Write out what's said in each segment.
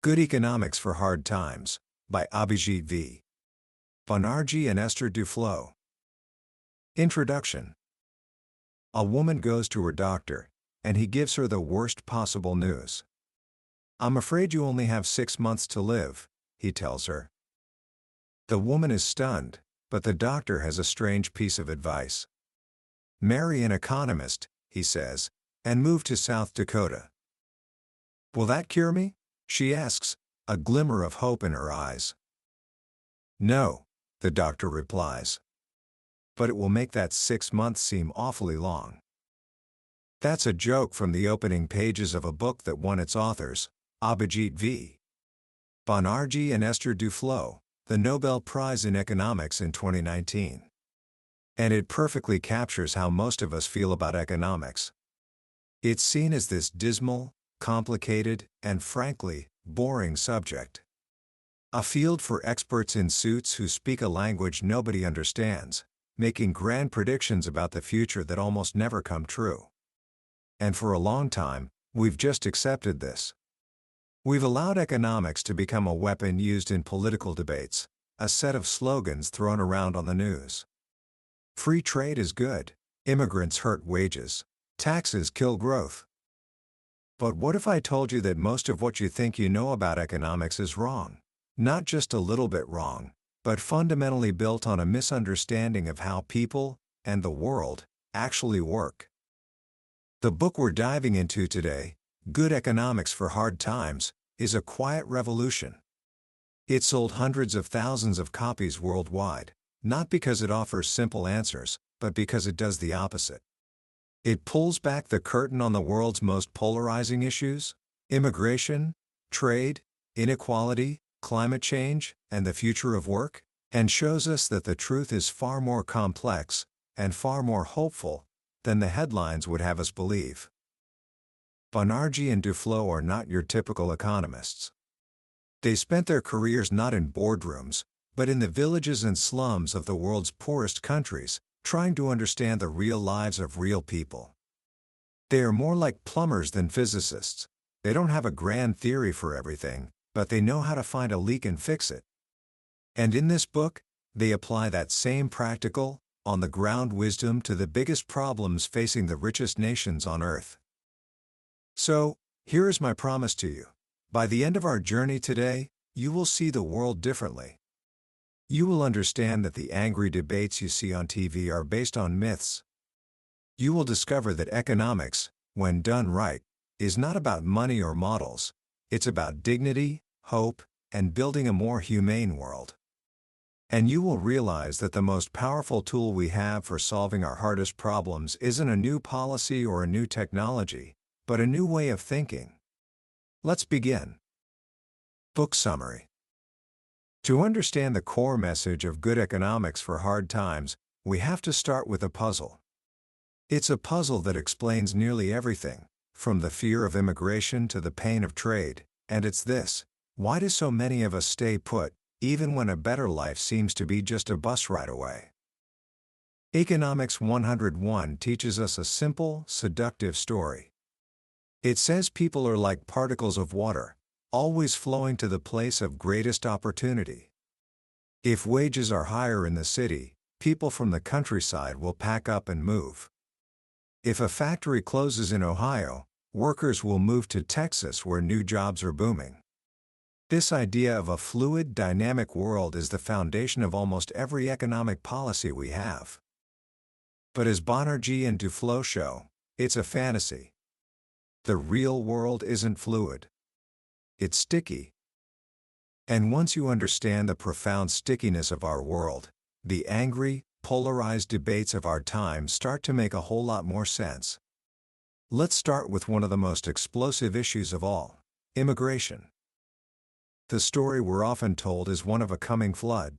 Good Economics for Hard Times, by Abhijit V. Banerjee and Esther Duflo. Introduction. A woman goes to her doctor, and he gives her the worst possible news. "I'm afraid you only have 6 months to live," he tells her. The woman is stunned, but the doctor has a strange piece of advice. "Marry an economist," he says, "and move to South Dakota." "Will that cure me?" she asks, a glimmer of hope in her eyes. "No," the doctor replies. "But it will make that 6 months seem awfully long." That's a joke from the opening pages of a book that won its authors, Abhijit V. Banerjee and Esther Duflo, the Nobel Prize in Economics in 2019. And it perfectly captures how most of us feel about economics. It's seen as this dismal, complicated, and frankly, boring subject. A field for experts in suits who speak a language nobody understands, making grand predictions about the future that almost never come true. And for a long time, we've just accepted this. We've allowed economics to become a weapon used in political debates, a set of slogans thrown around on the news. Free trade is good, immigrants hurt wages, taxes kill growth. But what if I told you that most of what you think you know about economics is wrong? Not just a little bit wrong, but fundamentally built on a misunderstanding of how people, and the world, actually work. The book we're diving into today, Good Economics for Hard Times, is a quiet revolution. It sold hundreds of thousands of copies worldwide, not because it offers simple answers, but because it does the opposite. It pulls back the curtain on the world's most polarizing issues: immigration, trade, inequality, climate change, and the future of work, and shows us that the truth is far more complex, and far more hopeful, than the headlines would have us believe. Banerjee and Duflo are not your typical economists. They spent their careers not in boardrooms, but in the villages and slums of the world's poorest countries, trying to understand the real lives of real people. They are more like plumbers than physicists. They don't have a grand theory for everything, but they know how to find a leak and fix it. And in this book, they apply that same practical, on-the-ground wisdom to the biggest problems facing the richest nations on Earth. So, here is my promise to you. By the end of our journey today, you will see the world differently. You will understand that the angry debates you see on TV are based on myths. You will discover that economics, when done right, is not about money or models. It's about dignity, hope, and building a more humane world. And you will realize that the most powerful tool we have for solving our hardest problems isn't a new policy or a new technology, but a new way of thinking. Let's begin. Book summary. To understand the core message of Good Economics for Hard Times, we have to start with a puzzle. It's a puzzle that explains nearly everything, from the fear of immigration to the pain of trade, and it's this: why do so many of us stay put, even when a better life seems to be just a bus ride away? Economics 101 teaches us a simple, seductive story. It says people are like particles of water, always flowing to the place of greatest opportunity. If wages are higher in the city, people from the countryside will pack up and move. If a factory closes in Ohio, workers will move to Texas where new jobs are booming. This idea of a fluid, dynamic world is the foundation of almost every economic policy we have. But as Banerjee and Duflo show, it's a fantasy. The real world isn't fluid. It's sticky. And once you understand the profound stickiness of our world, the angry, polarized debates of our time start to make a whole lot more sense. Let's start with one of the most explosive issues of all: immigration. The story we're often told is one of a coming flood.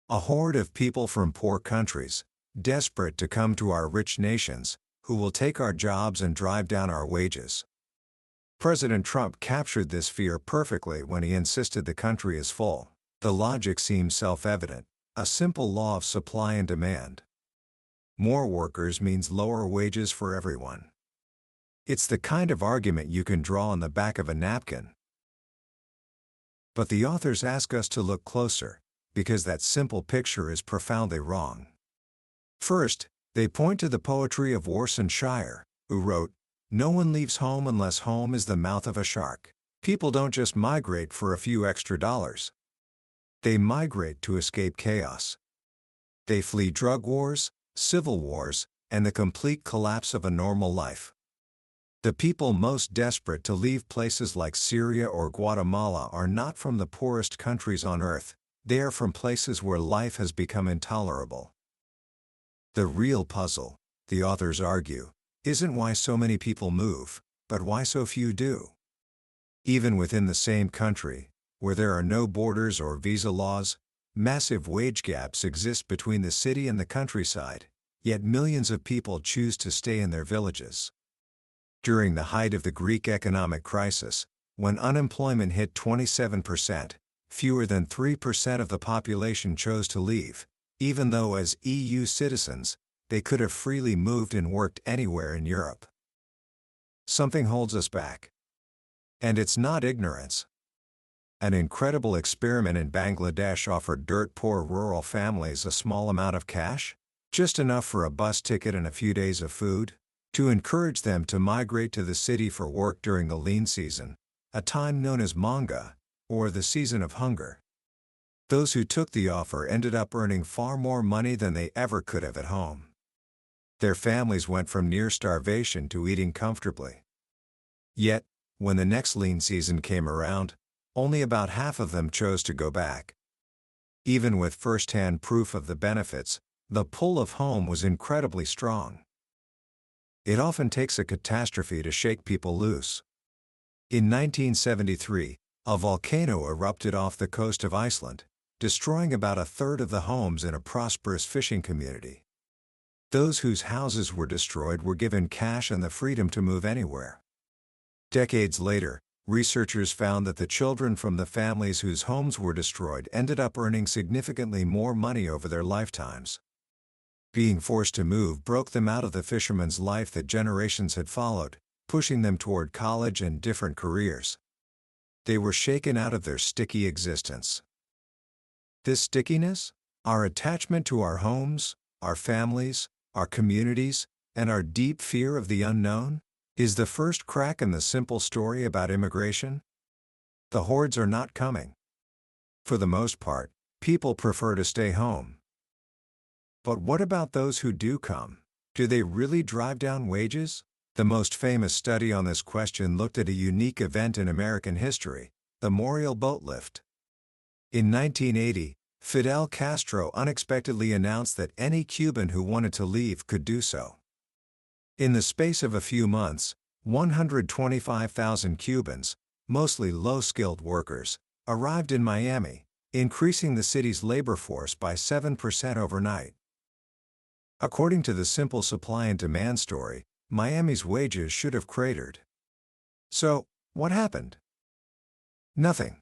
A horde of people from poor countries, desperate to come to our rich nations, who will take our jobs and drive down our wages. President Trump captured this fear perfectly when he insisted the country is full. The logic seems self-evident, a simple law of supply and demand. More workers means lower wages for everyone. It's the kind of argument you can draw on the back of a napkin. But the authors ask us to look closer, because that simple picture is profoundly wrong. First, they point to the poetry of Warsan Shire, who wrote, "No one leaves home unless home is the mouth of a shark." People don't just migrate for a few extra dollars. They migrate to escape chaos. They flee drug wars, civil wars, and the complete collapse of a normal life. The people most desperate to leave places like Syria or Guatemala are not from the poorest countries on earth, they are from places where life has become intolerable. The real puzzle, the authors argue, isn't why so many people move, but why so few do. Even within the same country, where there are no borders or visa laws, massive wage gaps exist between the city and the countryside, yet millions of people choose to stay in their villages. During the height of the Greek economic crisis, when unemployment hit 27%, fewer than 3% of the population chose to leave, even though as EU citizens, they could have freely moved and worked anywhere in Europe. Something holds us back. And it's not ignorance. An incredible experiment in Bangladesh offered dirt-poor rural families a small amount of cash, just enough for a bus ticket and a few days of food, to encourage them to migrate to the city for work during the lean season, a time known as manga, or the season of hunger. Those who took the offer ended up earning far more money than they ever could have at home. Their families went from near starvation to eating comfortably. Yet, when the next lean season came around, only about half of them chose to go back. Even with first-hand proof of the benefits, the pull of home was incredibly strong. It often takes a catastrophe to shake people loose. In 1973, a volcano erupted off the coast of Iceland, destroying about a third of the homes in a prosperous fishing community. Those whose houses were destroyed were given cash and the freedom to move anywhere. Decades later, researchers found that the children from the families whose homes were destroyed ended up earning significantly more money over their lifetimes. Being forced to move broke them out of the fisherman's life that generations had followed, pushing them toward college and different careers. They were shaken out of their sticky existence. This stickiness, our attachment to our homes, our families, our communities, and our deep fear of the unknown, is the first crack in the simple story about immigration. The hordes are not coming. For the most part, people prefer to stay home. But what about those who do come? Do they really drive down wages? The most famous study on this question looked at a unique event in American history, the Morial Boat Lift. In 1980, Fidel Castro unexpectedly announced that any Cuban who wanted to leave could do so. In the space of a few months, 125,000 Cubans, mostly low-skilled workers, arrived in Miami, increasing the city's labor force by 7% overnight. According to the simple supply and demand story, Miami's wages should have cratered. So, what happened? Nothing.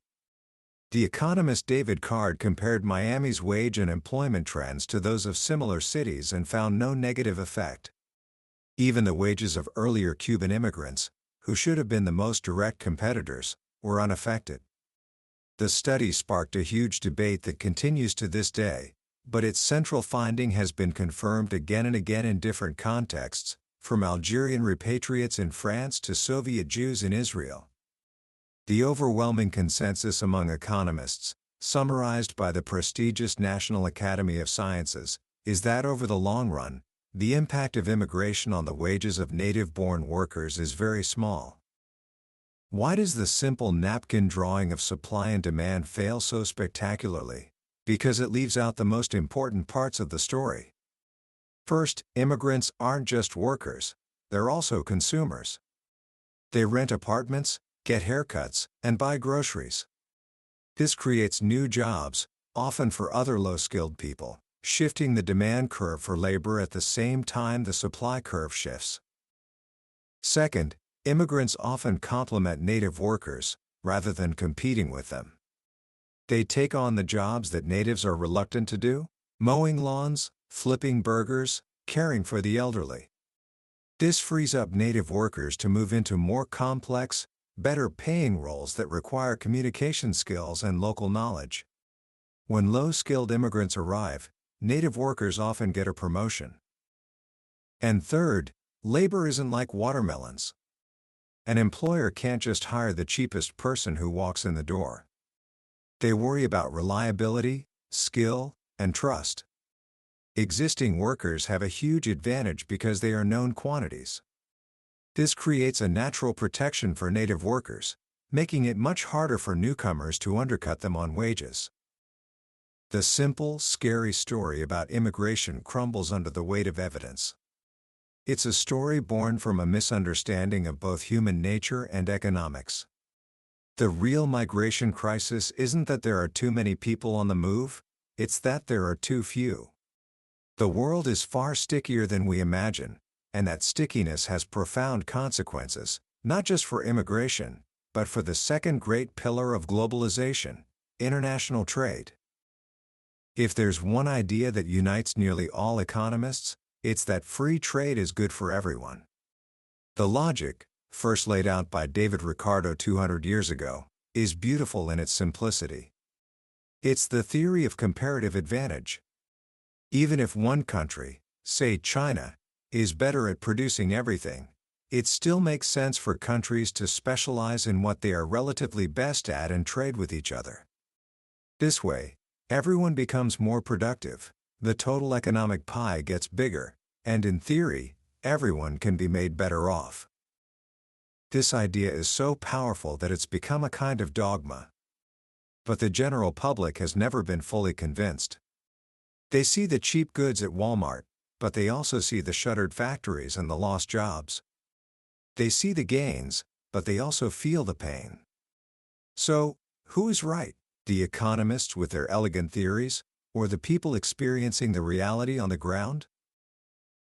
The economist David Card compared Miami's wage and employment trends to those of similar cities and found no negative effect. Even the wages of earlier Cuban immigrants, who should have been the most direct competitors, were unaffected. The study sparked a huge debate that continues to this day, but its central finding has been confirmed again and again in different contexts, from Algerian repatriates in France to Soviet Jews in Israel. The overwhelming consensus among economists, summarized by the prestigious National Academy of Sciences, is that over the long run, the impact of immigration on the wages of native-born workers is very small. Why does the simple napkin drawing of supply and demand fail so spectacularly? Because it leaves out the most important parts of the story. First, immigrants aren't just workers, they're also consumers. They rent apartments, get haircuts, and buy groceries. This creates new jobs, often for other low-skilled people, shifting the demand curve for labor at the same time the supply curve shifts. Second, immigrants often complement native workers, rather than competing with them. They take on the jobs that natives are reluctant to do: mowing lawns, flipping burgers, caring for the elderly. This frees up native workers to move into more complex, better paying roles that require communication skills and local knowledge. When low-skilled immigrants arrive, native workers often get a promotion. And third, labor isn't like watermelons. An employer can't just hire the cheapest person who walks in the door. They worry about reliability, skill, and trust. Existing workers have a huge advantage because they are known quantities. This creates a natural protection for native workers, making it much harder for newcomers to undercut them on wages. The simple, scary story about immigration crumbles under the weight of evidence. It's a story born from a misunderstanding of both human nature and economics. The real migration crisis isn't that there are too many people on the move, it's that there are too few. The world is far stickier than we imagine, and that stickiness has profound consequences, not just for immigration, but for the second great pillar of globalization, international trade. If there's one idea that unites nearly all economists, it's that free trade is good for everyone. The logic, first laid out by David Ricardo 200 years ago, is beautiful in its simplicity. It's the theory of comparative advantage. Even if one country, say China, is better at producing everything, it still makes sense for countries to specialize in what they are relatively best at and trade with each other. This way, everyone becomes more productive, the total economic pie gets bigger, and in theory, everyone can be made better off. This idea is so powerful that it's become a kind of dogma. But the general public has never been fully convinced. They see the cheap goods at Walmart, but they also see the shuttered factories and the lost jobs. They see the gains, but they also feel the pain. So, who is right? The economists with their elegant theories, or the people experiencing the reality on the ground?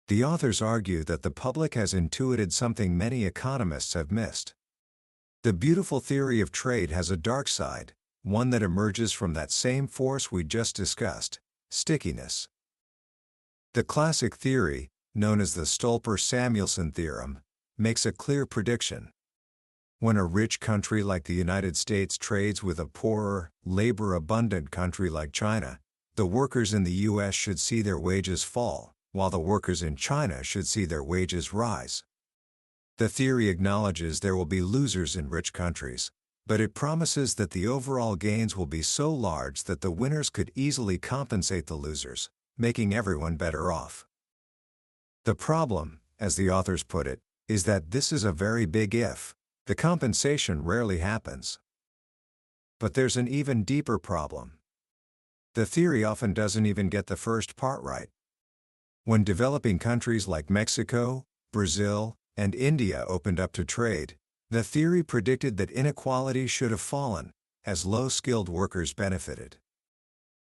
The authors argue that the public has intuited something many economists have missed. The beautiful theory of trade has a dark side, one that emerges from that same force we just discussed: stickiness. The classic theory, known as the Stolper-Samuelson theorem, makes a clear prediction. When a rich country like the United States trades with a poorer, labor-abundant country like China, the workers in the U.S. should see their wages fall, while the workers in China should see their wages rise. The theory acknowledges there will be losers in rich countries, but it promises that the overall gains will be so large that the winners could easily compensate the losers, making everyone better off. The problem, as the authors put it, is that this is a very big if. The compensation rarely happens. But there's an even deeper problem. The theory often doesn't even get the first part right. When developing countries like Mexico, Brazil, and India opened up to trade, the theory predicted that inequality should have fallen, as low-skilled workers benefited.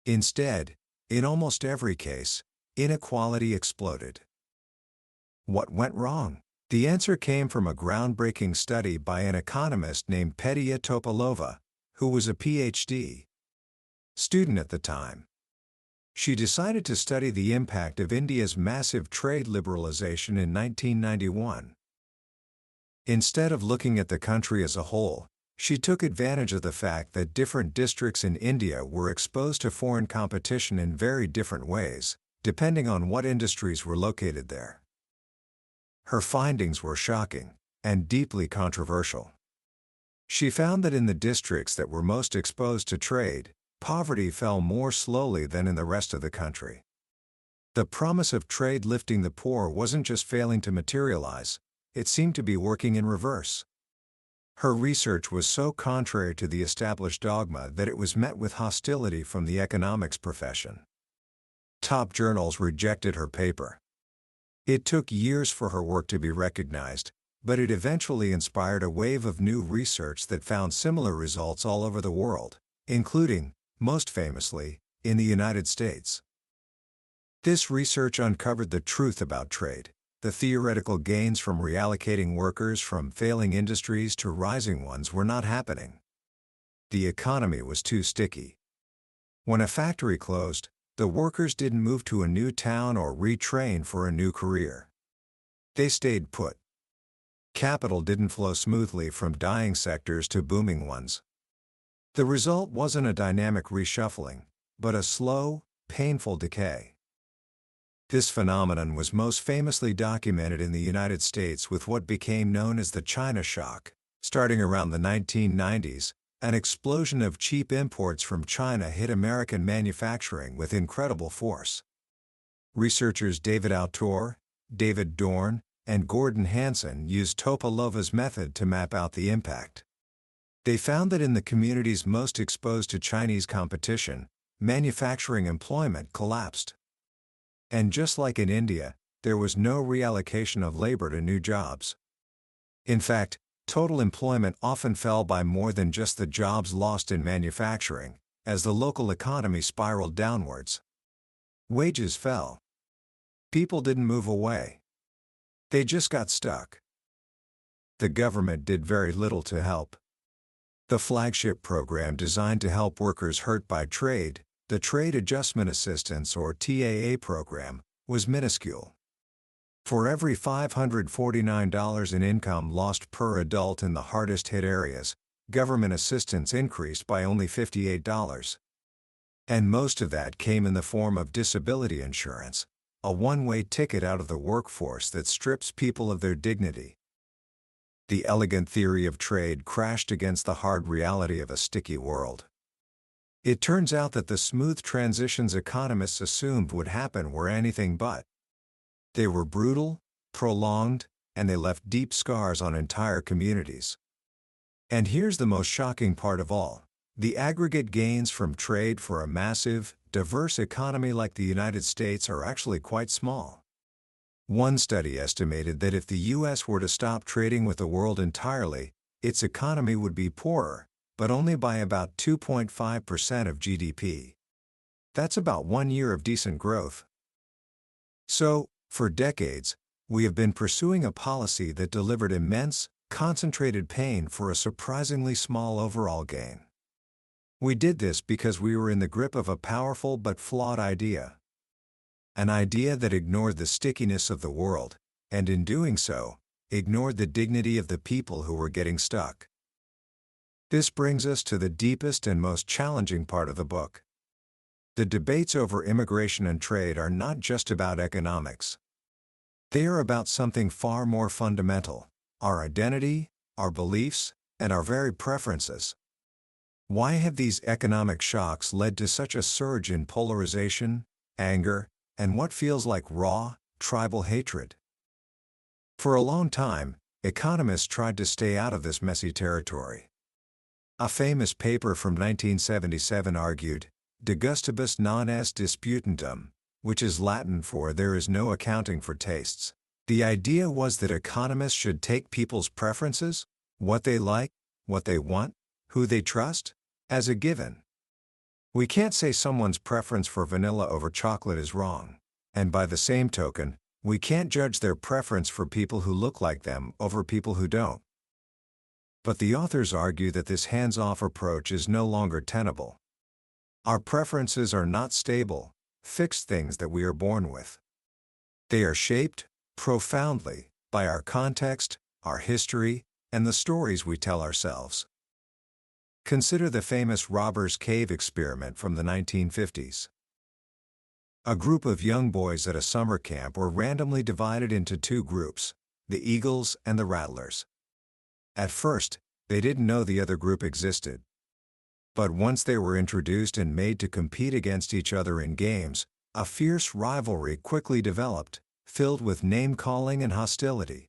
Instead, in almost every case, inequality exploded. What went wrong? The answer came from a groundbreaking study by an economist named Petia Topalova, who was a PhD student at the time. She decided to study the impact of India's massive trade liberalization in 1991. Instead of looking at the country as a whole, she took advantage of the fact that different districts in India were exposed to foreign competition in very different ways, depending on what industries were located there. Her findings were shocking and deeply controversial. She found that in the districts that were most exposed to trade, poverty fell more slowly than in the rest of the country. The promise of trade lifting the poor wasn't just failing to materialize, it seemed to be working in reverse. Her research was so contrary to the established dogma that it was met with hostility from the economics profession. Top journals rejected her paper. It took years for her work to be recognized, but it eventually inspired a wave of new research that found similar results all over the world, including, most famously, in the United States. This research uncovered the truth about trade. The theoretical gains from reallocating workers from failing industries to rising ones were not happening. The economy was too sticky. When a factory closed, the workers didn't move to a new town or retrain for a new career. They stayed put. Capital didn't flow smoothly from dying sectors to booming ones. The result wasn't a dynamic reshuffling, but a slow, painful decay. This phenomenon was most famously documented in the United States with what became known as the China shock. Starting around the 1990s, an explosion of cheap imports from China hit American manufacturing with incredible force. Researchers David Autor, David Dorn, and Gordon Hanson used Topalova's method to map out the impact. They found that in the communities most exposed to Chinese competition, manufacturing employment collapsed. And just like in India, there was no reallocation of labor to new jobs. In fact, total employment often fell by more than just the jobs lost in manufacturing, as the local economy spiraled downwards. Wages fell. People didn't move away. They just got stuck. The government did very little to help. The flagship program designed to help workers hurt by trade, the Trade Adjustment Assistance or TAA program, was minuscule. For every $549 in income lost per adult in the hardest-hit areas, government assistance increased by only $58. And most of that came in the form of disability insurance, a one-way ticket out of the workforce that strips people of their dignity. The elegant theory of trade crashed against the hard reality of a sticky world. It turns out that the smooth transitions economists assumed would happen were anything but. They were brutal, prolonged, and they left deep scars on entire communities. And here's the most shocking part of all. The aggregate gains from trade for a massive, diverse economy like the United States are actually quite small. One study estimated that if the U.S. were to stop trading with the world entirely, its economy would be poorer, but only by about 2.5% of GDP. That's about 1 year of decent growth. So, for decades, we have been pursuing a policy that delivered immense, concentrated pain for a surprisingly small overall gain. We did this because we were in the grip of a powerful but flawed idea. An idea that ignored the stickiness of the world, and in doing so, ignored the dignity of the people who were getting stuck. This brings us to the deepest and most challenging part of the book. The debates over immigration and trade are not just about economics. They are about something far more fundamental: our identity, our beliefs, and our very preferences. Why have these economic shocks led to such a surge in polarization, anger, and what feels like raw, tribal hatred? For a long time, economists tried to stay out of this messy territory. A famous paper from 1977 argued, "De gustibus non est disputantum," which is Latin for "there is no accounting for tastes." The idea was that economists should take people's preferences, what they like, what they want, who they trust, as a given. We can't say someone's preference for vanilla over chocolate is wrong, and by the same token, we can't judge their preference for people who look like them over people who don't. But the authors argue that this hands-off approach is no longer tenable. Our preferences are not stable, fixed things that we are born with. They are shaped, profoundly, by our context, our history, and the stories we tell ourselves. Consider the famous Robbers Cave experiment from the 1950s. A group of young boys at a summer camp were randomly divided into two groups, the Eagles and the Rattlers. At first, they didn't know the other group existed. But once they were introduced and made to compete against each other in games, a fierce rivalry quickly developed, filled with name-calling and hostility.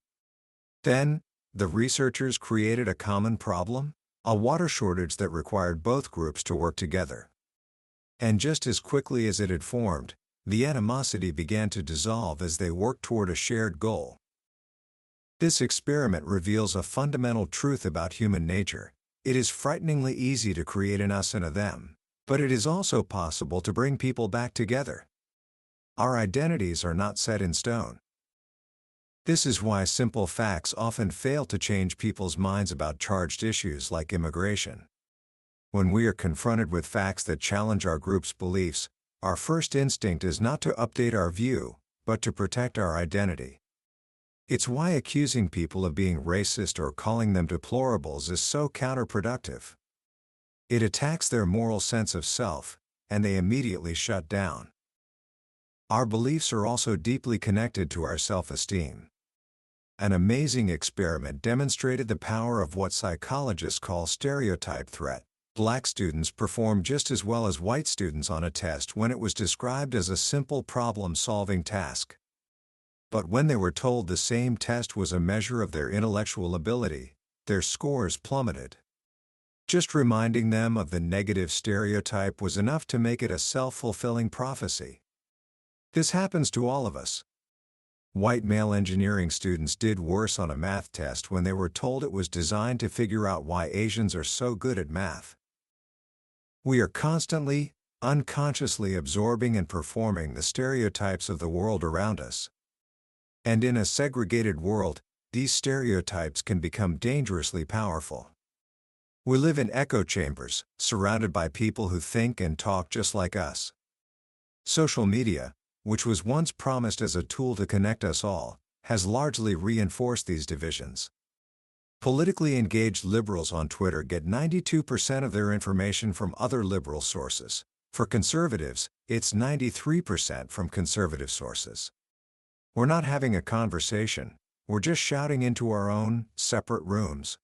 Then, the researchers created a common problem, a water shortage that required both groups to work together. And just as quickly as it had formed, the animosity began to dissolve as they worked toward a shared goal. This experiment reveals a fundamental truth about human nature. It is frighteningly easy to create an us and a them, but it is also possible to bring people back together. Our identities are not set in stone. This is why simple facts often fail to change people's minds about charged issues like immigration. When we are confronted with facts that challenge our group's beliefs, our first instinct is not to update our view, but to protect our identity. It's why accusing people of being racist or calling them deplorables is so counterproductive. It attacks their moral sense of self, and they immediately shut down. Our beliefs are also deeply connected to our self-esteem. An amazing experiment demonstrated the power of what psychologists call stereotype threat. Black students performed just as well as white students on a test when it was described as a simple problem-solving task. But when they were told the same test was a measure of their intellectual ability, their scores plummeted. Just reminding them of the negative stereotype was enough to make it a self-fulfilling prophecy. This happens to all of us. White male engineering students did worse on a math test when they were told it was designed to figure out why Asians are so good at math. We are constantly, unconsciously absorbing and performing the stereotypes of the world around us. And in a segregated world, these stereotypes can become dangerously powerful. We live in echo chambers, surrounded by people who think and talk just like us. Social media, which was once promised as a tool to connect us all, has largely reinforced these divisions. Politically engaged liberals on Twitter get 92% of their information from other liberal sources. For conservatives, it's 93% from conservative sources. We're not having a conversation, we're just shouting into our own, separate rooms.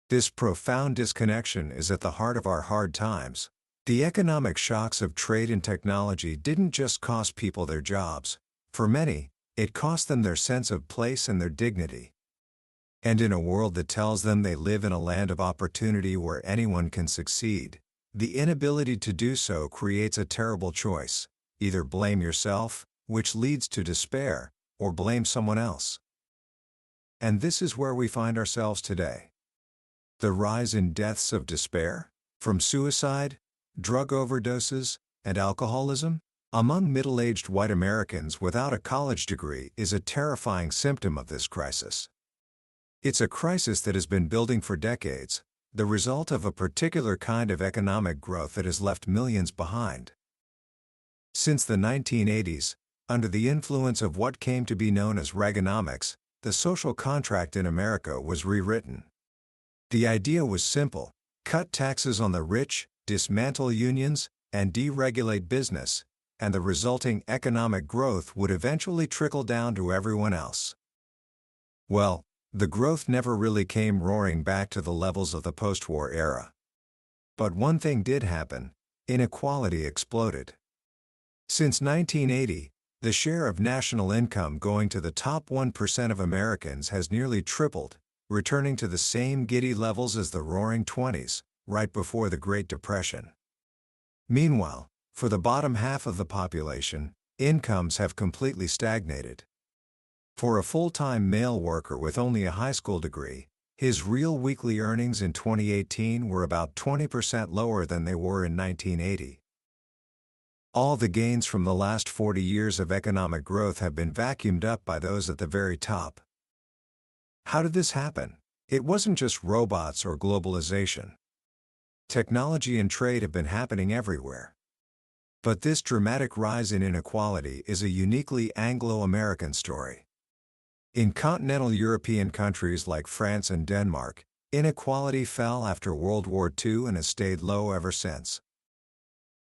This profound disconnection is at the heart of our hard times. The economic shocks of trade and technology didn't just cost people their jobs. For many, it cost them their sense of place and their dignity. And in a world that tells them they live in a land of opportunity where anyone can succeed, the inability to do so creates a terrible choice. Either blame yourself, which leads to despair, or blame someone else. And this is where we find ourselves today. The rise in deaths of despair, from suicide, drug overdoses, and alcoholism, among middle-aged white Americans without a college degree is a terrifying symptom of this crisis. It's a crisis that has been building for decades, the result of a particular kind of economic growth that has left millions behind. Since the 1980s, under the influence of what came to be known as Reaganomics, the social contract in America was rewritten. The idea was simple: cut taxes on the rich, dismantle unions, and deregulate business, and the resulting economic growth would eventually trickle down to everyone else. Well, the growth never really came roaring back to the levels of the post-war era. But one thing did happen: inequality exploded. Since 1980, the share of national income going to the top 1% of Americans has nearly tripled, returning to the same giddy levels as the Roaring '20s, right before the Great Depression. Meanwhile, for the bottom half of the population, incomes have completely stagnated. For a full-time male worker with only a high school degree, his real weekly earnings in 2018 were about 20% lower than they were in 1980. All the gains from the last 40 years of economic growth have been vacuumed up by those at the very top. How did this happen? It wasn't just robots or globalization. Technology and trade have been happening everywhere. But this dramatic rise in inequality is a uniquely Anglo-American story. In continental European countries like France and Denmark, inequality fell after World War II and has stayed low ever since.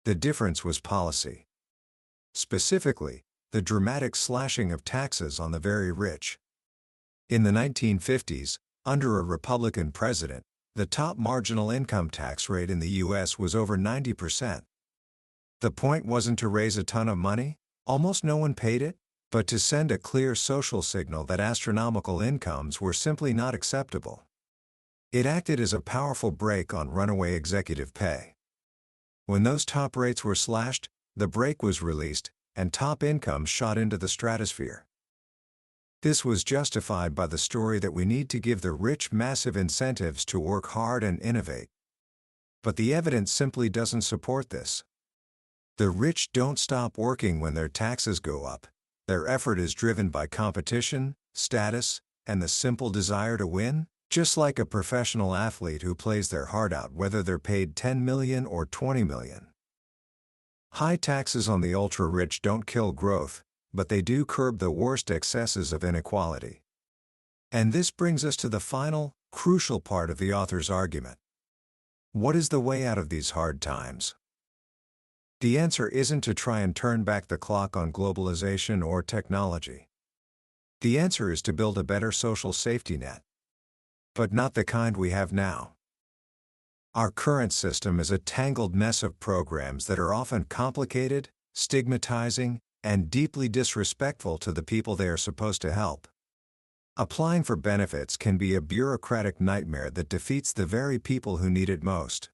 The difference was policy. Specifically, the dramatic slashing of taxes on the very rich. In the 1950s, under a Republican president, the top marginal income tax rate in the U.S. was over 90%. The point wasn't to raise a ton of money, almost no one paid it, but to send a clear social signal that astronomical incomes were simply not acceptable. It acted as a powerful brake on runaway executive pay. When those top rates were slashed, the brake was released, and top incomes shot into the stratosphere. This was justified by the story that we need to give the rich massive incentives to work hard and innovate. But the evidence simply doesn't support this. The rich don't stop working when their taxes go up. Their effort is driven by competition, status, and the simple desire to win, just like a professional athlete who plays their heart out whether they're paid $10 million or $20 million. High taxes on the ultra-rich don't kill growth, but they do curb the worst excesses of inequality. And this brings us to the final, crucial part of the author's argument. What is the way out of these hard times? The answer isn't to try and turn back the clock on globalization or technology. The answer is to build a better social safety net. But not the kind we have now. Our current system is a tangled mess of programs that are often complicated, stigmatizing, and deeply disrespectful to the people they are supposed to help. Applying for benefits can be a bureaucratic nightmare that defeats the very people who need it most.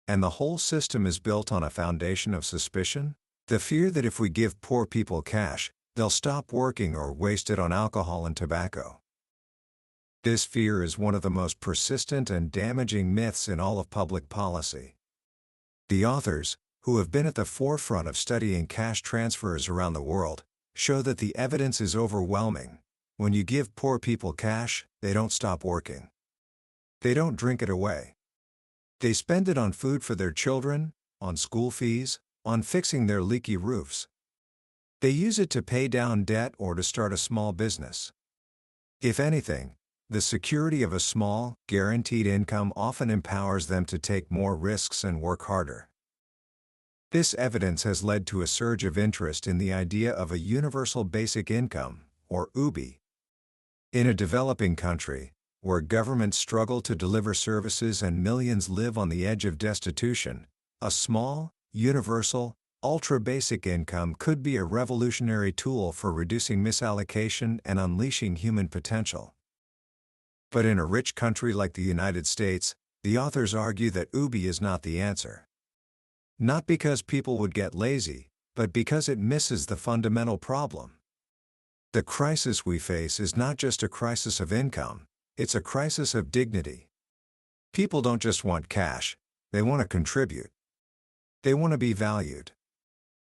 And the whole system is built on a foundation of suspicion, the fear that if we give poor people cash, they'll stop working or waste it on alcohol and tobacco. This fear is one of the most persistent and damaging myths in all of public policy. The authors, who have been at the forefront of studying cash transfers around the world, show that the evidence is overwhelming. When you give poor people cash, they don't stop working. They don't drink it away. They spend it on food for their children, on school fees, on fixing their leaky roofs. They use it to pay down debt or to start a small business. If anything, the security of a small, guaranteed income often empowers them to take more risks and work harder. This evidence has led to a surge of interest in the idea of a universal basic income, or UBI. In a developing country, where governments struggle to deliver services and millions live on the edge of destitution, a small, universal, ultra-basic income could be a revolutionary tool for reducing misallocation and unleashing human potential. But in a rich country like the United States, the authors argue that UBI is not the answer. Not because people would get lazy, but because it misses the fundamental problem. The crisis we face is not just a crisis of income, it's a crisis of dignity. People don't just want cash, they want to contribute. They want to be valued.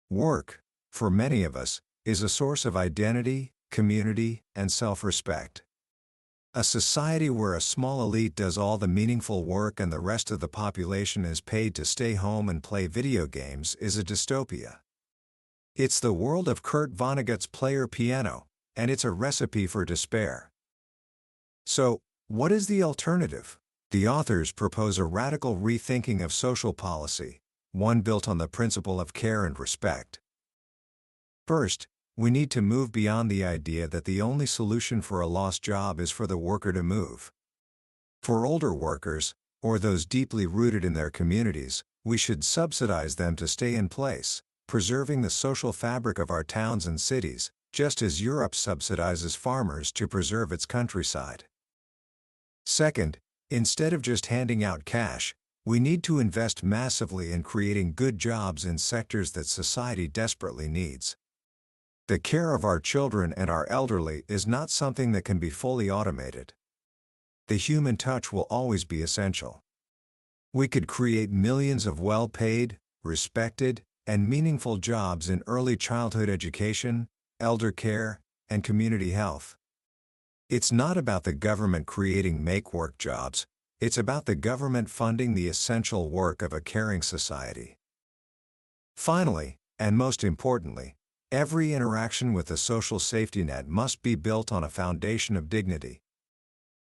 Work, for many of us, is a source of identity, community, and self-respect. A society where a small elite does all the meaningful work and the rest of the population is paid to stay home and play video games is a dystopia. It's the world of Kurt Vonnegut's Player Piano, and it's a recipe for despair. So, what is the alternative? The authors propose a radical rethinking of social policy, one built on the principle of care and respect. First, we need to move beyond the idea that the only solution for a lost job is for the worker to move. For older workers, or those deeply rooted in their communities, we should subsidize them to stay in place, preserving the social fabric of our towns and cities, just as Europe subsidizes farmers to preserve its countryside. Second, instead of just handing out cash, we need to invest massively in creating good jobs in sectors that society desperately needs. The care of our children and our elderly is not something that can be fully automated. The human touch will always be essential. We could create millions of well-paid, respected, and meaningful jobs in early childhood education, elder care, and community health. It's not about the government creating make-work jobs, it's about the government funding the essential work of a caring society. Finally, and most importantly, every interaction with the social safety net must be built on a foundation of dignity.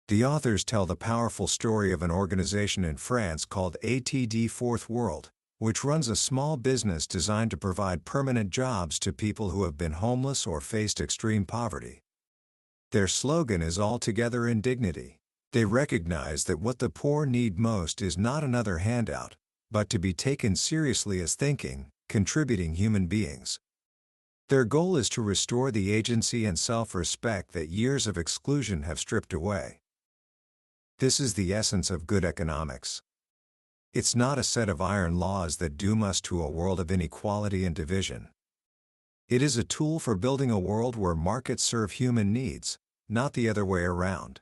The authors tell the powerful story of an organization in France called ATD Fourth World, which runs a small business designed to provide permanent jobs to people who have been homeless or faced extreme poverty. Their slogan is "All Together in Dignity." They recognize that what the poor need most is not another handout, but to be taken seriously as thinking, contributing human beings. Their goal is to restore the agency and self-respect that years of exclusion have stripped away. This is the essence of good economics. It's not a set of iron laws that doom us to a world of inequality and division. It is a tool for building a world where markets serve human needs, not the other way around.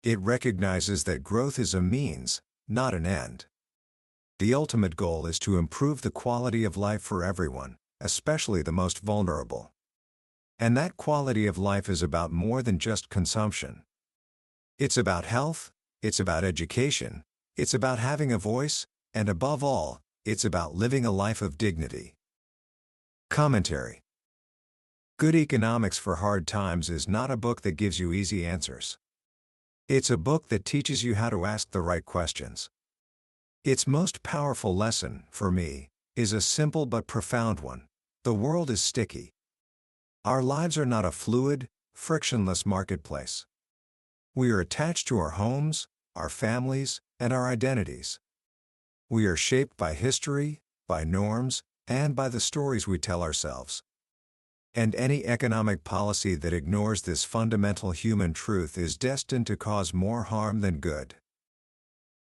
It recognizes that growth is a means, not an end. The ultimate goal is to improve the quality of life for everyone, especially the most vulnerable. And that quality of life is about more than just consumption. It's about health, it's about education, it's about having a voice, and above all, it's about living a life of dignity. Commentary. Good Economics for Hard Times is not a book that gives you easy answers. It's a book that teaches you how to ask the right questions. Its most powerful lesson, for me, is a simple but profound one. The world is sticky. Our lives are not a fluid, frictionless marketplace. We are attached to our homes, our families, and our identities. We are shaped by history, by norms, and by the stories we tell ourselves. And any economic policy that ignores this fundamental human truth is destined to cause more harm than good.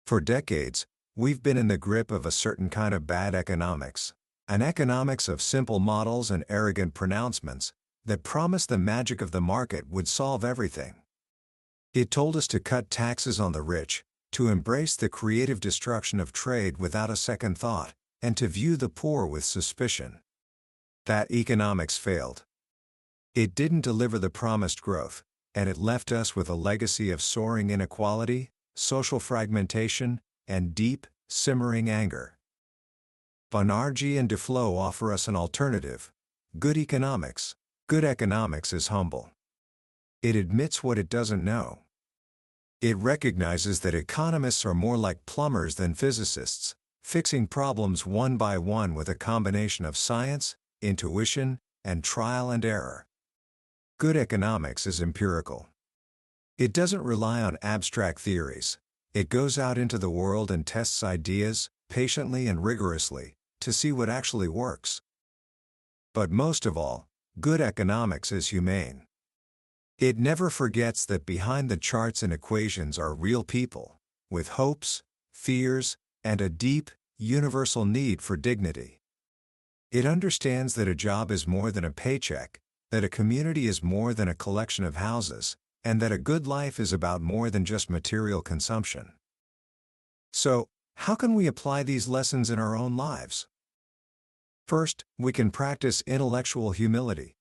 For decades, we've been in the grip of a certain kind of bad economics, an economics of simple models and arrogant pronouncements that promised the magic of the market would solve everything. It told us to cut taxes on the rich, to embrace the creative destruction of trade without a second thought, and to view the poor with suspicion. That economics failed. It didn't deliver the promised growth, and it left us with a legacy of soaring inequality, social fragmentation, and deep, simmering anger. Banerjee and Duflo offer us an alternative. Good economics. Good economics is humble. It admits what it doesn't know. It recognizes that economists are more like plumbers than physicists, fixing problems one by one with a combination of science, intuition, and trial and error. Good economics is empirical. It doesn't rely on abstract theories. It goes out into the world and tests ideas, patiently and rigorously, to see what actually works. But most of all, good economics is humane. It never forgets that behind the charts and equations are real people, with hopes, fears, and a deep, universal need for dignity. It understands that a job is more than a paycheck, that a community is more than a collection of houses, and that a good life is about more than just material consumption. So, how can we apply these lessons in our own lives? First, we can practice intellectual humility.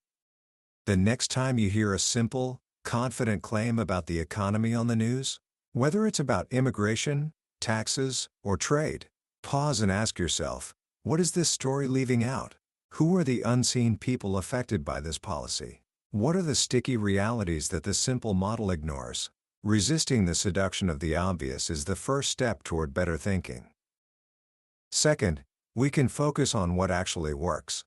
The next time you hear a simple, confident claim about the economy on the news, whether it's about immigration, taxes, or trade, pause and ask yourself, what is this story leaving out? Who are the unseen people affected by this policy? What are the sticky realities that the simple model ignores? Resisting the seduction of the obvious is the first step toward better thinking. Second, we can focus on what actually works.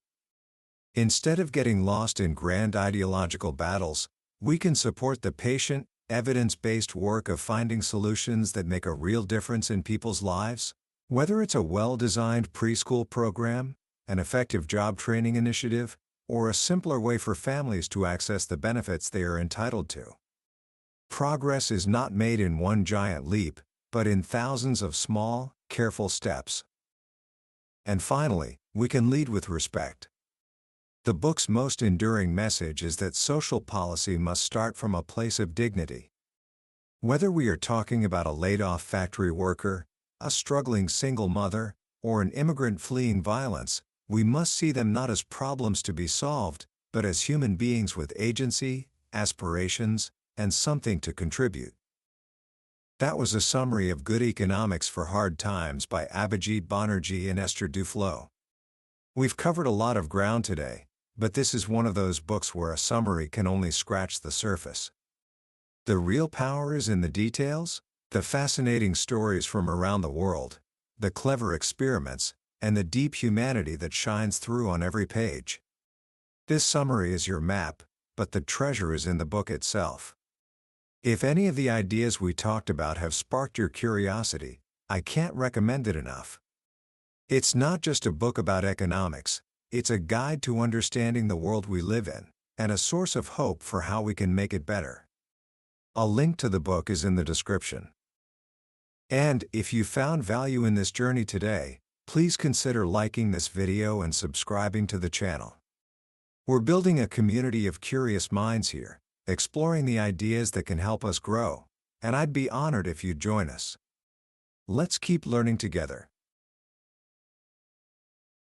Instead of getting lost in grand ideological battles, we can support the patient, evidence-based work of finding solutions that make a real difference in people's lives. Whether it's a well-designed preschool program, an effective job training initiative, or a simpler way for families to access the benefits they are entitled to. Progress is not made in one giant leap, but in thousands of small, careful steps. And finally, we can lead with respect. The book's most enduring message is that social policy must start from a place of dignity. Whether we are talking about a laid-off factory worker, a struggling single mother, or an immigrant fleeing violence, we must see them not as problems to be solved, but as human beings with agency, aspirations, and something to contribute. That was a summary of Good Economics for Hard Times by Abhijit Banerjee and Esther Duflo. We've covered a lot of ground today, but this is one of those books where a summary can only scratch the surface. The real power is in the details, the fascinating stories from around the world, the clever experiments, and the deep humanity that shines through on every page. This summary is your map, but the treasure is in the book itself. If any of the ideas we talked about have sparked your curiosity, I can't recommend it enough. It's not just a book about economics, it's a guide to understanding the world we live in, and a source of hope for how we can make it better. A link to the book is in the description. And if you found value in this journey today, please consider liking this video and subscribing to the channel. We're building a community of curious minds here, exploring the ideas that can help us grow, and I'd be honored if you'd join us. Let's keep learning together.